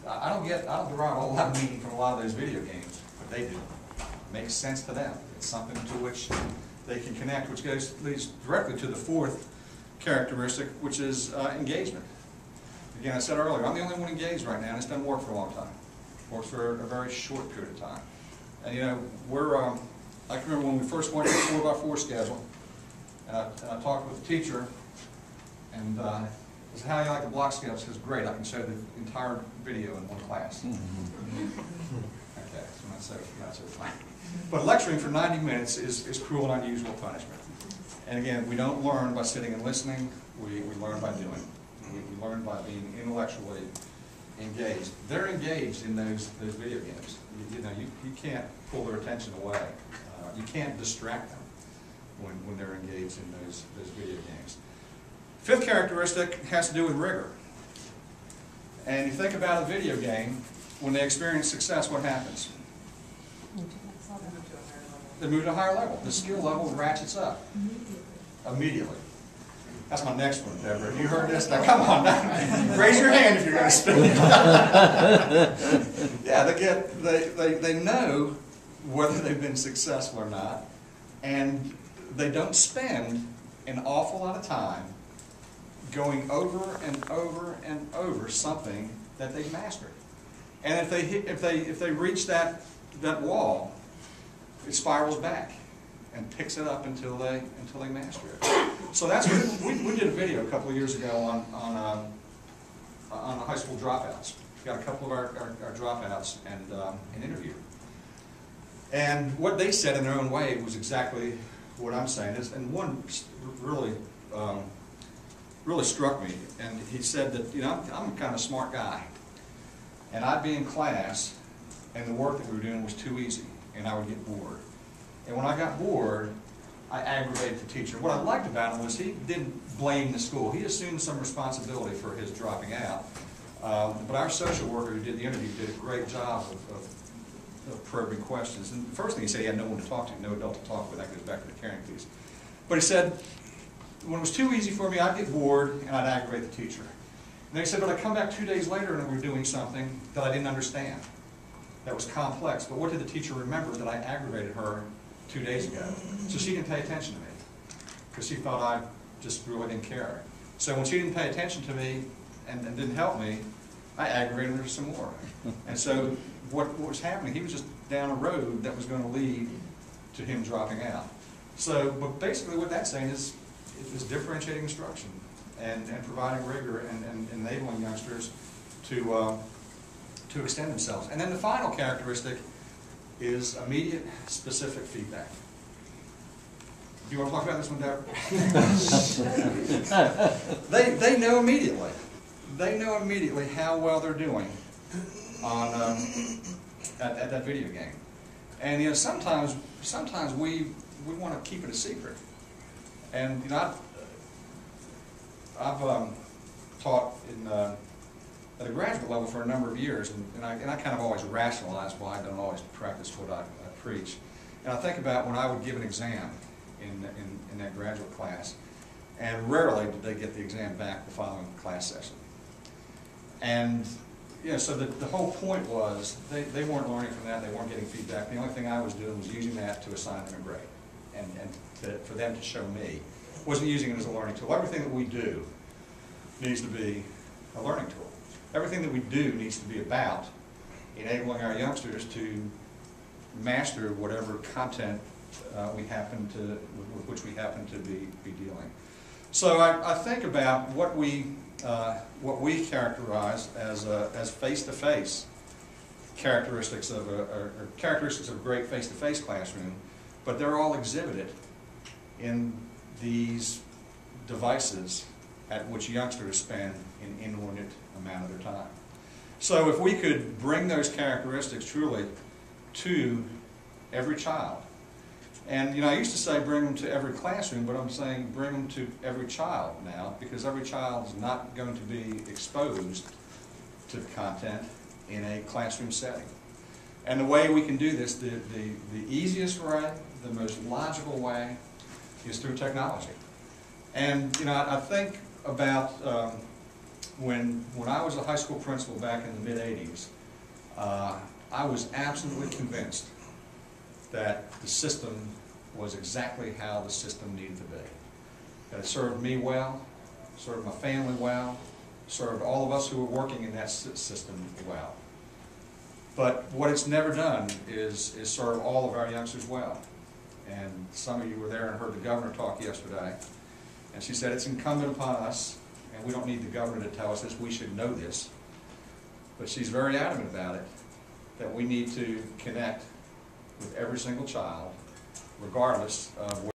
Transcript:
I don't derive a whole lot of meaning from a lot of those video games, but they do. It makes sense to them. It's something to which they can connect, which leads directly to the fourth characteristic, which is engagement. Again, I said earlier, I'm the only one engaged right now, and it's been work for a long time. Works for a very short period of time. And you know, I can remember when we first went to the 4x4 schedule, and I talked with the teacher, and I said, how do you like the block schedule? She says, great, I can show the entire video in one class. Okay, so not so fun. But lecturing for 90 minutes is cruel and unusual punishment. And again, we don't learn by sitting and listening, we learn by doing. We learn by being intellectually engaged. They're engaged in those video games. You know, you can't pull their attention away. You can't distract them when they're engaged in those video games. Fifth characteristic has to do with rigor. And you think about a video game, when they experience success, what happens? They move to a higher level. The skill level ratchets up immediately. That's my next one, Deborah. Have you heard this? Now, come on, now. Raise your hand if you're going to speak. Yeah, they know whether they've been successful or not, and they don't spend an awful lot of time going over and over and over something that they've mastered. And if they reach that wall, it spirals back and picks it up until they master it. So that's what we did a video a couple of years ago on high school dropouts. We got a couple of our dropouts and an interview. And what they said in their own way was exactly what I'm saying. And one really really struck me. And he said that, you know, I'm kind of a smart guy, and I'd be in class, and the work that we were doing was too easy, and I would get bored. And when I got bored, I aggravated the teacher. What I liked about him was he didn't blame the school. He assumed some responsibility for his dropping out. But our social worker who did the interview did a great job of probing questions. And the first thing he said, he had no one to talk to, no adult to talk with. That goes back to the caring piece. But he said, when it was too easy for me, I'd get bored and I'd aggravate the teacher. And then he said, but I'd come back 2 days later and we were doing something that I didn't understand, that was complex. But what did the teacher remember? That I aggravated her 2 days ago. So she didn't pay attention to me because she thought I just really didn't care. So when she didn't pay attention to me and didn't help me, I aggravated her some more. And so what was happening, he was just down a road that was going to lead to him dropping out. So, but basically what that's saying is differentiating instruction and providing rigor and enabling youngsters to extend themselves. And then the final characteristic is immediate, specific feedback. Do you want to talk about this one, Deborah? They know immediately. They know immediately how well they're doing on at that video game. And you know, sometimes we want to keep it a secret. And you know, I've taught at a graduate level for a number of years, and I kind of always rationalize why I don't always practice what I preach. And I think about when I would give an exam in that graduate class, and rarely did they get the exam back the following class session. And you know, so the whole point was they weren't learning from that, they weren't getting feedback. The only thing I was doing was using that to assign them a grade, and for them to show me. Wasn't using it as a learning tool. Everything that we do needs to be a learning tool. Everything that we do needs to be about enabling our youngsters to master whatever content with which we happen to be dealing. So I think about what we characterize as face-to-face characteristics of a great face-to-face classroom, but they're all exhibited in these devices at which youngsters spend an inordinate amount of their time. So if we could bring those characteristics truly to every child, and you know, I used to say bring them to every classroom, but I'm saying bring them to every child now, because every child is not going to be exposed to the content in a classroom setting. And the way we can do this, the easiest way, the most logical way, is through technology. And you know, I think about when I was a high school principal back in the mid-'80s, I was absolutely convinced that the system was exactly how the system needed to be. That it served me well, served my family well, served all of us who were working in that system well. But what it's never done is serve all of our youngsters well. And some of you were there and heard the governor talk yesterday, and she said it's incumbent upon us, and we don't need the governor to tell us this, we should know this, but she's very adamant about it, that we need to connect with every single child, regardless of